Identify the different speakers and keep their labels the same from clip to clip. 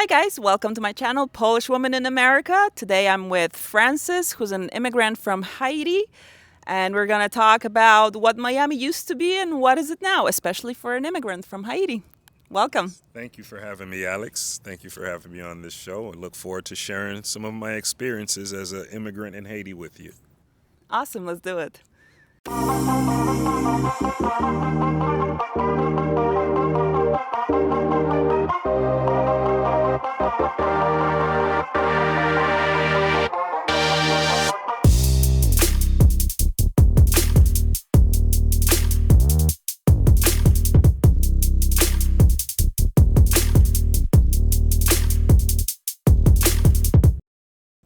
Speaker 1: Hi guys, welcome to my channel, Polish Woman in America. Today I'm with Francis, who's an immigrant from Haiti, and we're gonna talk about what Miami used to be and what is it now, especially for an immigrant from Haiti. Welcome.
Speaker 2: Thank you for having me, Alex. Thank you for having me on this show. I look forward to sharing some of my experiences as an immigrant in Haiti with you.
Speaker 1: Awesome, let's do it.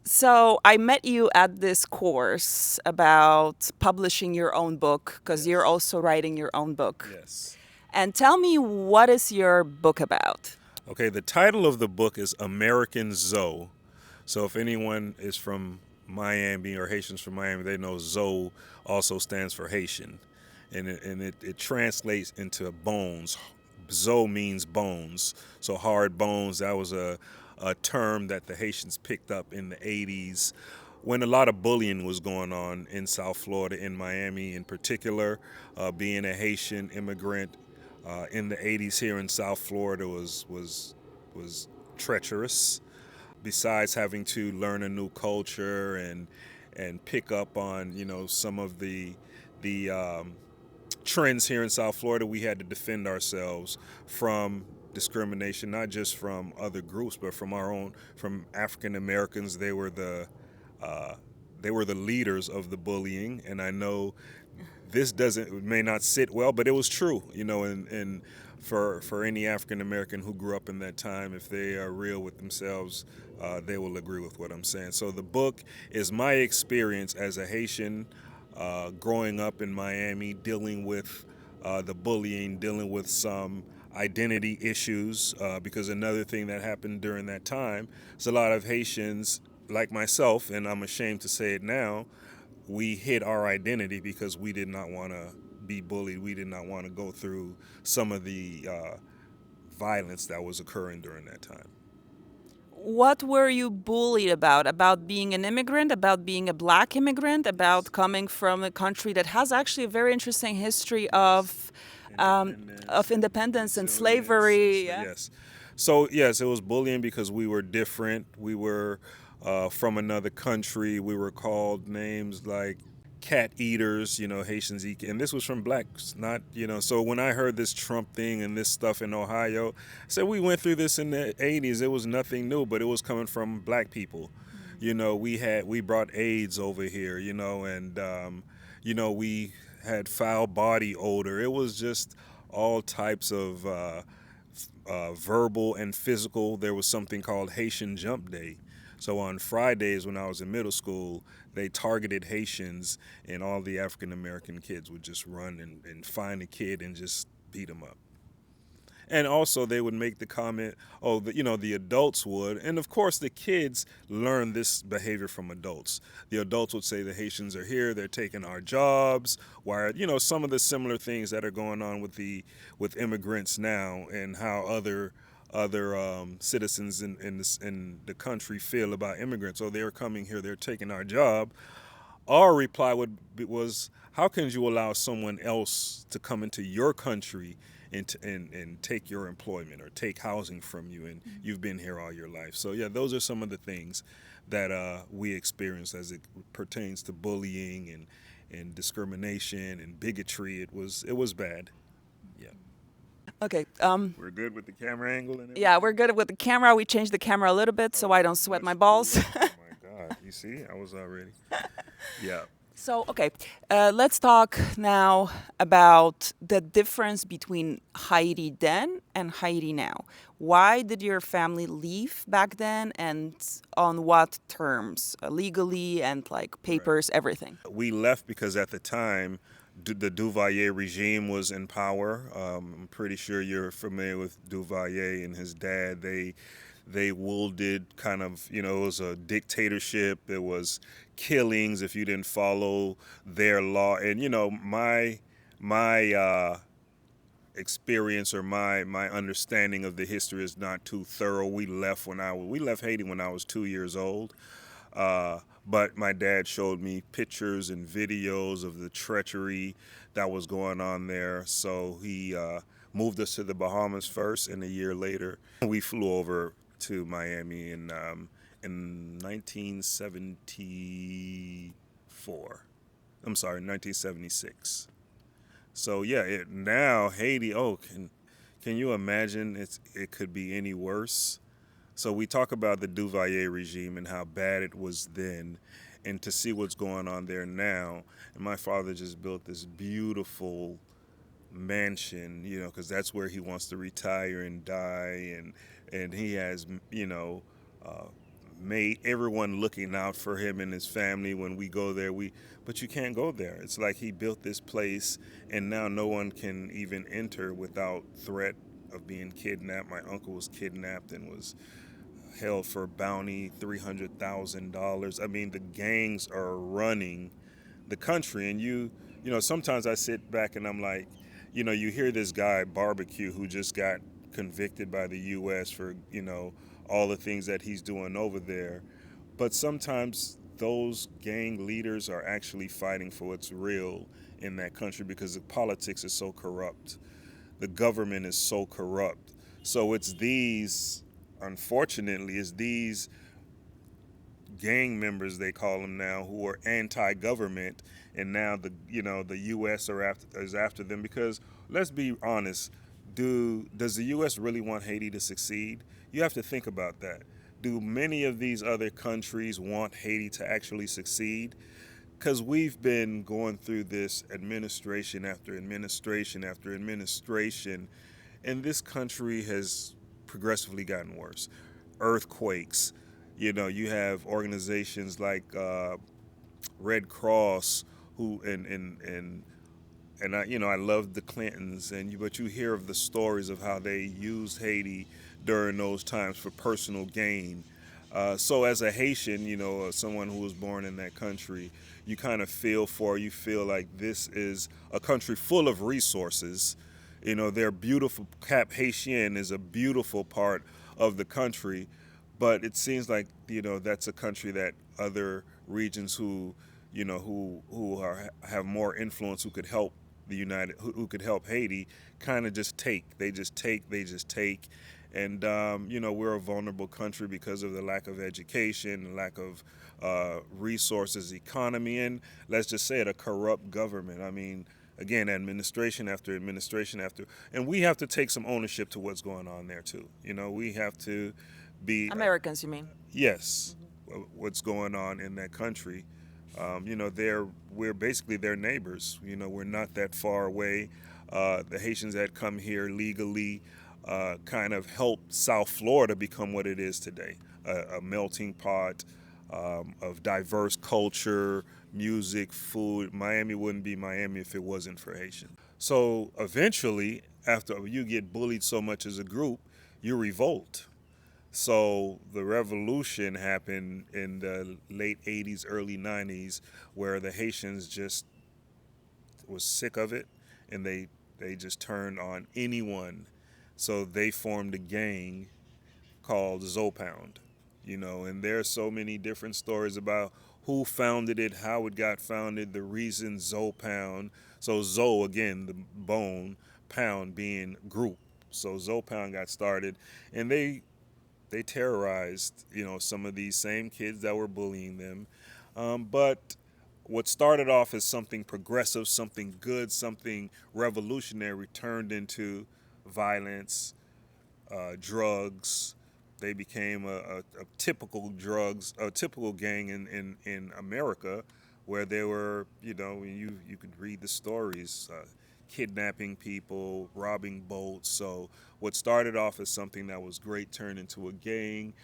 Speaker 1: So I met you at this course about publishing your own book because you're also writing your own book.
Speaker 2: Yes.
Speaker 1: And tell me, what is your book about?
Speaker 2: Okay, the title of the book is American Zoe. So if anyone is from Miami or Haitians from Miami, they know Zoe also stands for Haitian. And it translates into bones. Zoe means bones. So hard bones, that was a term that the Haitians picked up in the 80s when a lot of bullying was going on in South Florida, in Miami in particular. Being a Haitian immigrant in the 80s here in South Florida was treacherous. Besides having to learn a new culture and pick up on some of the trends here in South Florida, we had to defend ourselves from discrimination, not just from other groups, but from our own, from African Americans. Uh, they were the leaders of the bullying, and I know this doesn't may not sit well, but it was true, and for any African American who grew up in that time, if they are real with themselves, they will agree with what I'm saying. So the book is my experience as a Haitian growing up in Miami, dealing with the bullying, dealing with some identity issues, because another thing that happened during that time is a lot of Haitians, like myself, and I'm ashamed to say it now, we hid our identity because we did not want to be bullied. We did not want to go through some of the violence that was occurring during that time.
Speaker 1: What were you bullied about? About being an immigrant, about being a black immigrant, about coming from a country that has actually a very interesting history
Speaker 2: Independence
Speaker 1: of
Speaker 2: and
Speaker 1: independence and
Speaker 2: resilience.
Speaker 1: slavery. Yeah.
Speaker 2: Yes. So, yes, it was bullying because we were different. We were from another country. We were called names like cat eaters, Haitians eat, and this was from blacks, not, so when I heard this Trump thing and this stuff in Ohio, I said we went through this in the 80s. It was nothing new, but it was coming from black people. We brought AIDS over here, and we had foul body odor. It was just all types of verbal and physical. There was something called Haitian Jump Day. So on Fridays when I was in middle school, they targeted Haitians, and all the African American kids would just run and find a kid and just beat him up. And also, they would make the comment, oh, the adults would. And of course, the kids learn this behavior from adults. The adults would say the Haitians are here, they're taking our jobs. Why, some of the similar things that are going on with immigrants now, and how other citizens in the country feel about immigrants. Oh, they're coming here, they're taking our job. Our reply was, how can you allow someone else to come into your country and take your employment or take housing from you, and you've been here all your life? So yeah, those are some of the things that we experience as it pertains to bullying and discrimination and bigotry. It was bad. Yeah.
Speaker 1: Okay.
Speaker 2: We're good with the camera angle and everything.
Speaker 1: Yeah, we're good with the camera. We changed the camera a little bit so I don't sweat my
Speaker 2: Much
Speaker 1: balls.
Speaker 2: cooler. Oh my God! You see, I was already. Yeah.
Speaker 1: So, okay, let's talk now about the difference between Haiti then and Haiti now. Why did your family leave back then, and on what terms? Legally and like papers, everything.
Speaker 2: We left because at the time, the Duvalier regime was in power. I'm pretty sure you're familiar with Duvalier and his dad. They wielded kind of, it was a dictatorship. It was killings if you didn't follow their law. And my experience or my understanding of the history is not too thorough. We left Haiti when I was 2 years old. But my dad showed me pictures and videos of the treachery that was going on there. So he moved us to the Bahamas first, and a year later we flew over to Miami in 1974. I'm sorry, 1976. So yeah, now Haiti. Oh, can you imagine? It could be any worse. So we talk about the Duvalier regime and how bad it was then, and to see what's going on there now. And my father just built this beautiful mansion, because that's where he wants to retire and die, and he has, uh, made everyone looking out for him and his family when we go there. But you can't go there. It's like he built this place, and now no one can even enter without threat of being kidnapped. My uncle was kidnapped and was held for bounty $300,000. I mean, the gangs are running the country, and sometimes I sit back and I'm like, you hear this guy Barbecue who just got convicted by the U.S. for all the things that he's doing over there, but sometimes those gang leaders are actually fighting for what's real in that country because the politics is so corrupt, the government is so corrupt. So unfortunately, it's these gang members, they call them now, who are anti-government, and now the U.S. is after them because let's be honest, does the U.S. really want Haiti to succeed? You have to think about that. Do many of these other countries want Haiti to actually succeed? Because we've been going through this administration after administration after administration, and this country has progressively gotten worse. Earthquakes, you have organizations like Red Cross, who and I love the Clintons, but you hear of the stories of how they used Haiti during those times for personal gain. So as a Haitian, someone who was born in that country, you feel like this is a country full of resources. They're beautiful. Cap Haitien is a beautiful part of the country, but it seems like that's a country that other regions have more influence, who could help who could help Haiti, kind of just take. They just take. They just take. And we're a vulnerable country because of the lack of education, the lack of resources, economy, and let's just say it, a corrupt government. I mean, again, administration after administration after, and we have to take some ownership to what's going on there too. We have to be
Speaker 1: Americans, you mean?
Speaker 2: yes, what's going on in that country. We're basically their neighbors. We're not that far away. The Haitians that come here legally kind of helped South Florida become what it is today, a melting pot of diverse culture, music, food. Miami wouldn't be Miami if it wasn't for Haitians. So eventually, after you get bullied so much as a group, you revolt. So the revolution happened in the late 80s, early 90s, where the Haitians just was sick of it, and they just turned on anyone. So they formed a gang called Zopound, and there's so many different stories about who founded it, how it got founded, the reason Zopound. So Zo, again, the bone, pound being group. So Zopound got started, and they terrorized, some of these same kids that were bullying them. But what started off as something progressive, something good, something revolutionary turned into violence, drugs. They became a typical gang in America, where they were, you could read the stories, kidnapping people, robbing boats. So what started off as something that was great turned into a gang.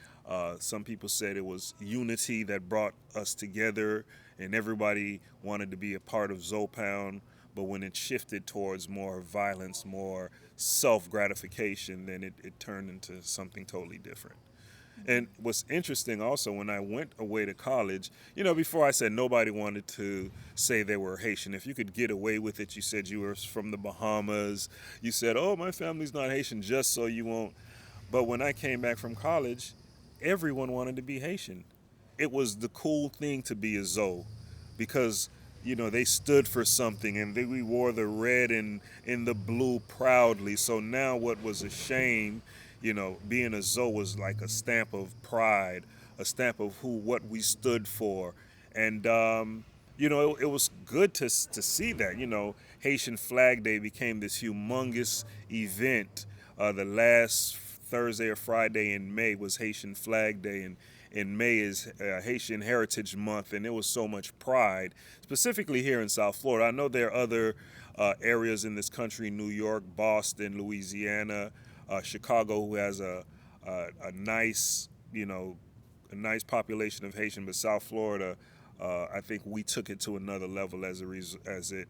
Speaker 2: Some people said it was unity that brought us together, and everybody wanted to be a part of Zopound. But when it shifted towards more violence, more self gratification, then it turned into something totally different. And what's interesting also, when I went away to college, before I said nobody wanted to say they were Haitian. If you could get away with it, you said you were from the Bahamas. You said, oh, my family's not Haitian, just so you won't. But when I came back from college, everyone wanted to be Haitian. It was the cool thing to be a Zoe because they stood for something, and we wore the red and the blue proudly. So now what was a shame, being a Zoe was like a stamp of pride, a stamp of what we stood for. And it was good to see that. Haitian Flag Day became this humongous event. The last Thursday or Friday in May was Haitian Flag Day, and in May is Haitian Heritage Month, and there was so much pride, specifically here in South Florida. I know there are other areas in this country: New York, Boston, Louisiana, Chicago, who has a nice, a nice population of Haitian. But South Florida, I think we took it to another level as it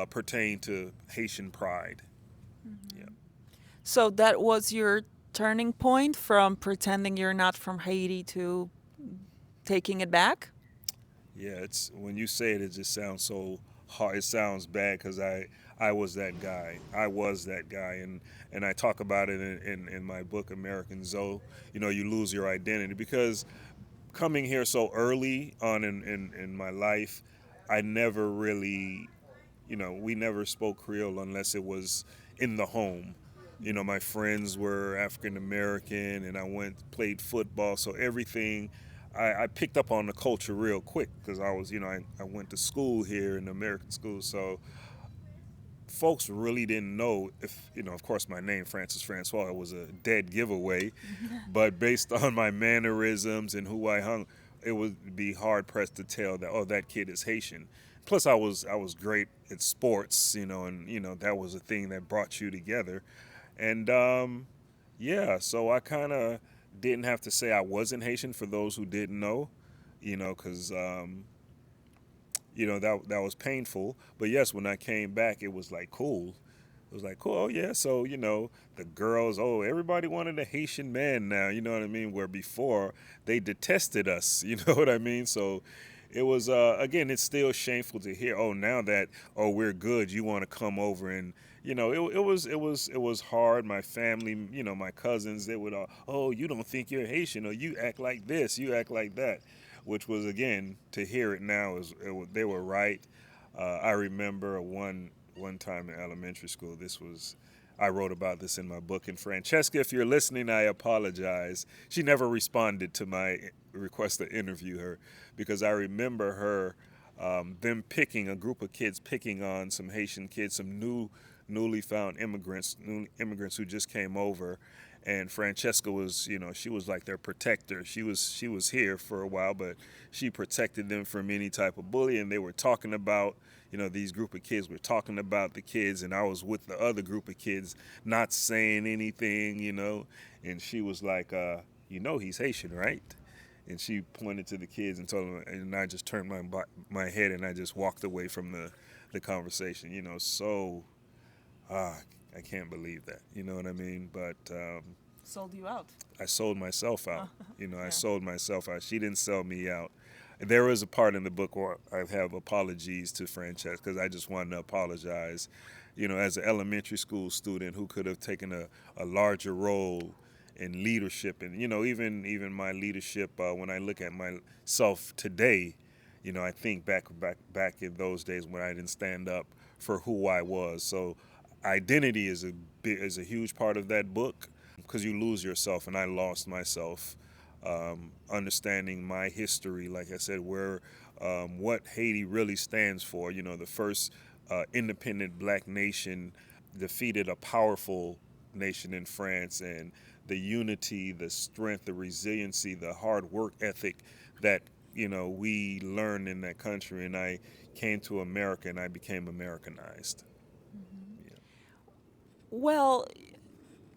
Speaker 2: pertained to Haitian pride. Yeah.
Speaker 1: So that was your turning point from pretending you're not from Haiti to taking it back?
Speaker 2: Yeah, it's when you say it, it just sounds so hard. It sounds bad because I was that guy. I was that guy, and I talk about it in my book, American Zoe. You lose your identity because coming here so early on in my life, I never really, we never spoke Creole unless it was in the home. My friends were African American, and I played football, so everything I picked up on the culture real quick because I was, I went to school here in the American school, so folks really didn't know if, of course, my name, Francis Francois, was a dead giveaway, but based on my mannerisms and who I hung, it would be hard pressed to tell that, oh, that kid is Haitian. Plus, I was great at sports, and that was a thing that brought you together, and yeah, so I kind of didn't have to say I wasn't Haitian for those who didn't know, because that was painful. But yes, when I came back, it was like cool. It was like cool. Oh yeah, so the girls. Oh, everybody wanted a Haitian man now. You know what I mean? Where before they detested us. You know what I mean? So it was again. It's still shameful to hear. Oh, now that we're good, you want to come over and. It was hard. My family, my cousins, they would all, oh, you don't think you're Haitian, or you act like this, you act like that, which was again to hear it now they were right. I remember one time in elementary school. I wrote about this in my book. And Francesca, if you're listening, I apologize. She never responded to my request to interview her because I remember her them picking a group of kids picking on some Haitian kids, some newly found immigrants who just came over, and Francesca was, she was like their protector. She was here for a while, but she protected them from any type of bullying. And they were talking about, these group of kids were talking about the kids, and I was with the other group of kids, not saying anything, and she was like, he's Haitian, right? And she pointed to the kids and told them, and I just turned my head and I just walked away from the conversation. So ah, I can't believe that. You know what I mean? But
Speaker 1: Sold you out.
Speaker 2: I sold myself out. I
Speaker 1: Yeah.
Speaker 2: sold myself out. She didn't sell me out. There is a part in the book where I have apologies to Francesca because I just wanted to apologize. As an elementary school student who could have taken a larger role in leadership, and even my leadership when I look at myself today, I think back in those days when I didn't stand up for who I was. So identity is a huge part of that book because you lose yourself, and I lost myself. Understanding my history, like I said, what Haiti really stands for. The first independent black nation defeated a powerful nation in France, and the unity, the strength, the resiliency, the hard work ethic that we learned in that country. And I came to America and I became Americanized. Yeah.
Speaker 1: Well,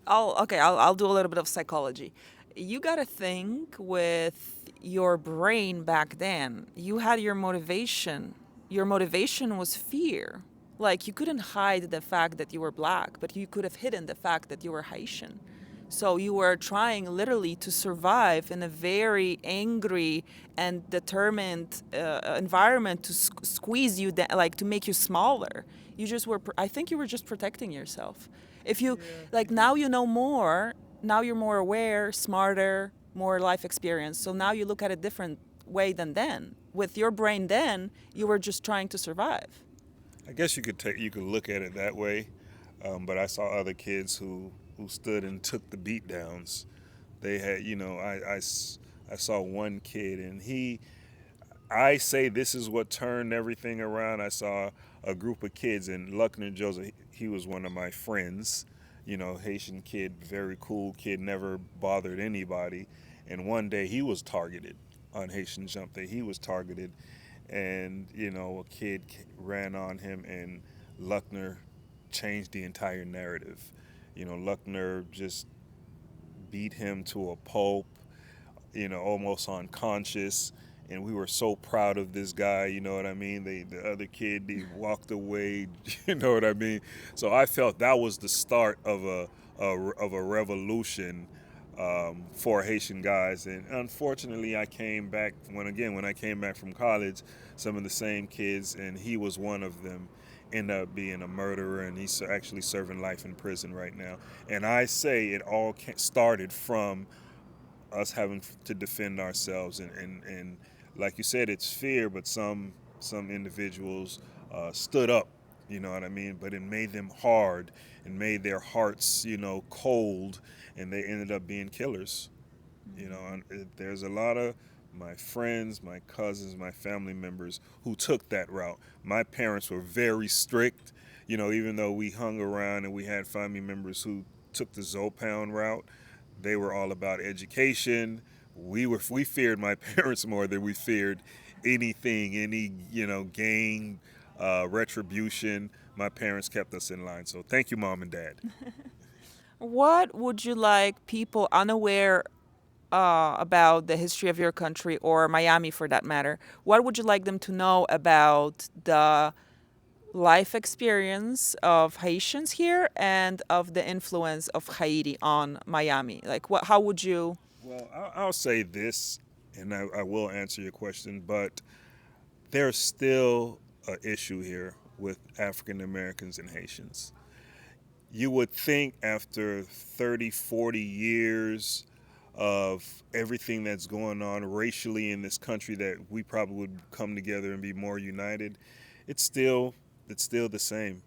Speaker 1: I'll do a little bit of psychology. You got to think with your brain back then. You had your motivation. Your motivation was fear. Like you couldn't hide the fact that you were black, but you could have hidden the fact that you were Haitian. So you were trying literally to survive in a very angry and determined environment to squeeze you down, like to make you smaller. You just were, I think you were just protecting yourself. If you, like now you know more, now you're more aware, smarter, more life experience. So now you look at it different way than then. With your brain then, you were just trying to survive.
Speaker 2: I guess you could look at it that way, but I saw other kids who stood and took the beat downs. They had, I saw one kid, and I say this is what turned everything around. I saw a group of kids, and Luckner Joseph, he was one of my friends, Haitian kid, very cool kid, never bothered anybody. And one day he was targeted on Haitian Jump Day. He was targeted, and a kid ran on him, and Luckner changed the entire narrative. Luckner just beat him to a pulp, almost unconscious. And we were so proud of this guy, you know what I mean? The other kid, he walked away, you know what I mean? So I felt that was the start of a revolution for Haitian guys. And unfortunately, I came back when I came back from college, some of the same kids, and he was one of them, ended up being a murderer, and he's actually serving life in prison right now. And I say it all started from us having to defend ourselves, and like you said, it's fear, but some individuals stood up, you know what I mean, but it made them hard and made their hearts, cold, and they ended up being killers. And there's a lot of my friends, my cousins, my family members who took that route. My parents were very strict, even though we hung around and we had family members who took the Zopound route. They were all about education. We feared my parents more than we feared any gang, retribution. My parents kept us in line. So thank you, mom and dad.
Speaker 1: What would you like people unaware about the history of your country or Miami for that matter? What would you like them to know about the life experience of Haitians here and of the influence of Haiti on Miami? Like, what? How would you?
Speaker 2: Well, I'll say this, and I will answer your question, but there's still an issue here with African Americans and Haitians. You would think after 30, 40 years of everything that's going on racially in this country that we probably would come together and be more united. It's still the same.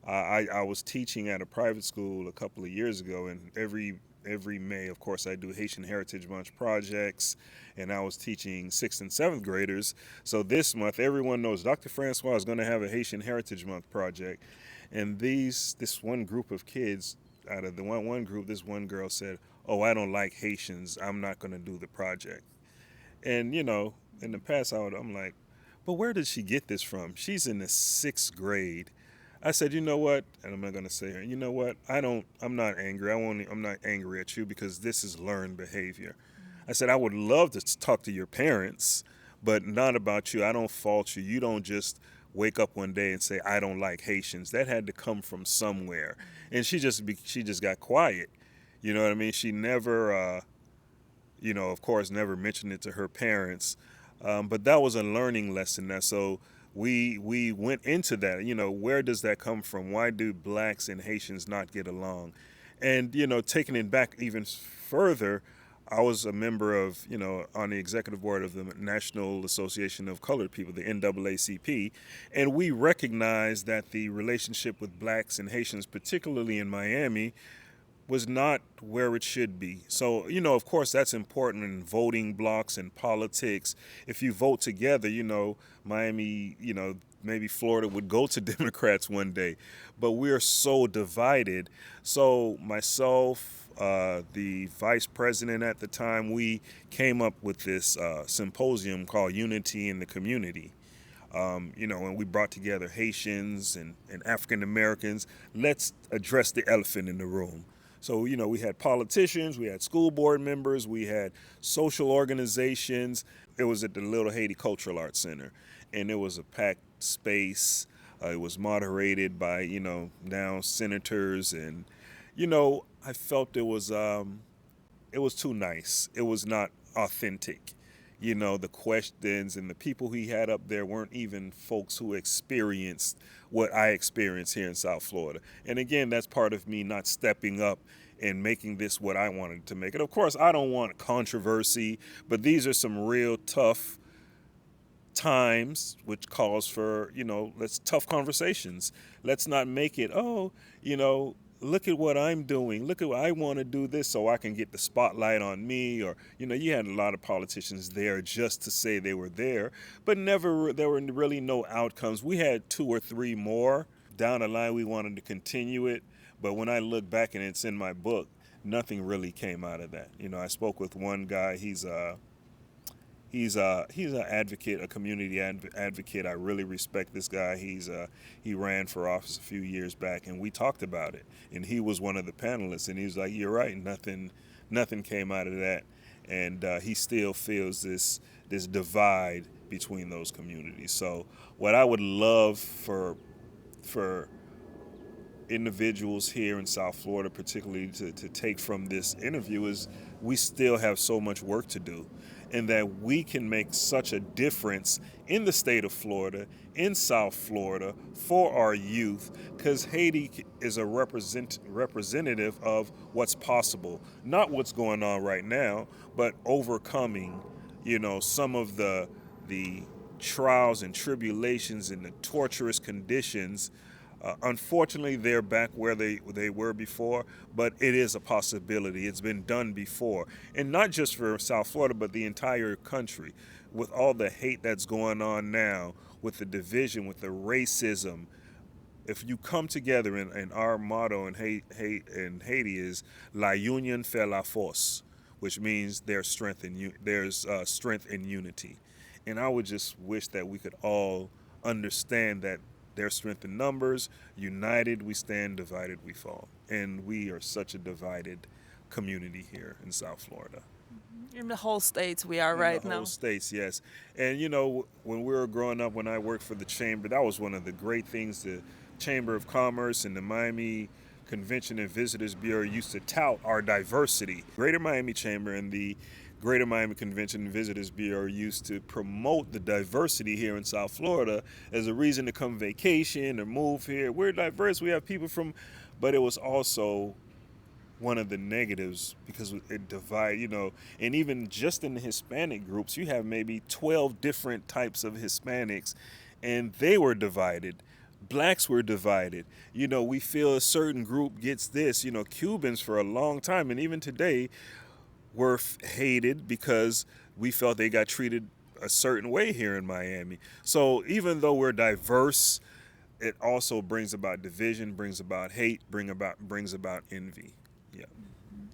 Speaker 2: I was teaching at a private school a couple of years ago, and every May, of course, I do Haitian Heritage Month projects, and I was teaching 6th and 7th graders. So this month, everyone knows Dr. Francois is going to have a Haitian Heritage Month project, and this one group of kids, out of the one group, this one girl said, "Oh, I don't like Haitians. I'm not going to do the project." And in the past, I'm like, "But where did she get this from? She's in the 6th grade." I said, "You know what?" And I'm not going to say her. "You know what? I'm not angry. I'm not angry at you because this is learned behavior." I said, "I would love to talk to your parents, but not about you. I don't fault you. You don't just wake up one day and say I don't like Haitians. That had to come from somewhere." And she just got quiet. You know what I mean? She never, of course, never mentioned it to her parents. But that was a learning lesson. So we went into that. Where does that come from? Why do blacks and Haitians not get along? And taking it back even further, I was a member of, on the executive board of the National Association of Colored People, the NAACP, and we recognized that the relationship with blacks and Haitians, particularly in Miami, was not where it should be. So, of course, that's important in voting blocks and politics. If you vote together, Miami, maybe Florida would go to Democrats one day. But we're so divided. So myself, the vice president at the time, we came up with this symposium called Unity in the Community. And we brought together Haitians and African Americans. Let's address the elephant in the room. So, we had politicians, we had school board members, we had social organizations. It was at the Little Haiti Cultural Arts Center, and it was a packed space. It was moderated by, now senators, and, I felt it was too nice. It was not authentic. The questions and the people he had up there weren't even folks who experienced what I experienced here in South Florida. And again, that's part of me not stepping up and making this what I wanted to make it. Of course, I don't want controversy, but these are some real tough times, which calls for, let's tough conversations. Let's not make it, look at what I'm doing. Look at what I want to do this so I can get the spotlight on me. Or, you had a lot of politicians there just to say they were there, but there were really no outcomes. We had 2 or 3 more down the line. We wanted to continue it. But when I look back, and it's in my book, nothing really came out of that. I spoke with one guy. He's an advocate, a community advocate. I really respect this guy. He ran for office a few years back, and we talked about it. And he was one of the panelists, and he was like, "You're right. Nothing came out of that." And he still feels this divide between those communities. So what I would love for individuals here in South Florida, particularly to take from this interview, is we still have so much work to do, and that we can make such a difference in the state of Florida, in South Florida, for our youth, because Haiti is a representative of what's possible, not what's going on right now, but overcoming, some of the trials and tribulations and the torturous conditions. Unfortunately, they're back where they were before, but it is a possibility. It's been done before. And not just for South Florida, but the entire country. With all the hate that's going on now, with the division, with the racism, if you come together, and our motto in Haiti is La Union fait la force, which means there's strength in unity. And I would just wish that we could all understand that there's strength in numbers. United we stand, divided we fall. And we are such a divided community here in South Florida.
Speaker 1: In the whole states we are
Speaker 2: In
Speaker 1: right
Speaker 2: the
Speaker 1: now.
Speaker 2: whole states, yes. And when we were growing up, when I worked for the Chamber, that was one of the great things. The Chamber of Commerce and the Miami Convention and Visitors Bureau used to tout our diversity. Greater Miami Chamber and the Greater Miami Convention and Visitors Bureau used to promote the diversity here in South Florida as a reason to come vacation or move here. We're diverse. We have people but it was also one of the negatives because it divided, and even just in the Hispanic groups, you have maybe 12 different types of Hispanics, and they were divided. Blacks were divided. We feel a certain group gets this. Cubans for a long time, and even today, were hated because we felt they got treated a certain way here in Miami. So even though we're diverse, it also brings about division, brings about hate, brings about envy. Yeah.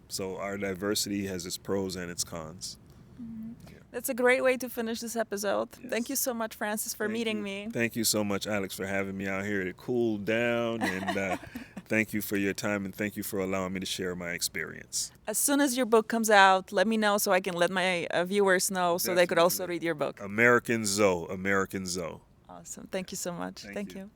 Speaker 2: So our diversity has its pros and its cons.
Speaker 1: That's a great way to finish this episode.
Speaker 2: Yes.
Speaker 1: Thank you so much, Francis, for meeting me.
Speaker 2: Thank you so much, Alex, for having me out here to cool down. And thank you for your time, and thank you for allowing me to share my experience.
Speaker 1: As soon as your book comes out, let me know so I can let my viewers know so they could also
Speaker 2: Definitely.
Speaker 1: read your book.
Speaker 2: American Zoe.
Speaker 1: Awesome. Thank you so much.
Speaker 2: Thank
Speaker 1: Thank
Speaker 2: you.
Speaker 1: you.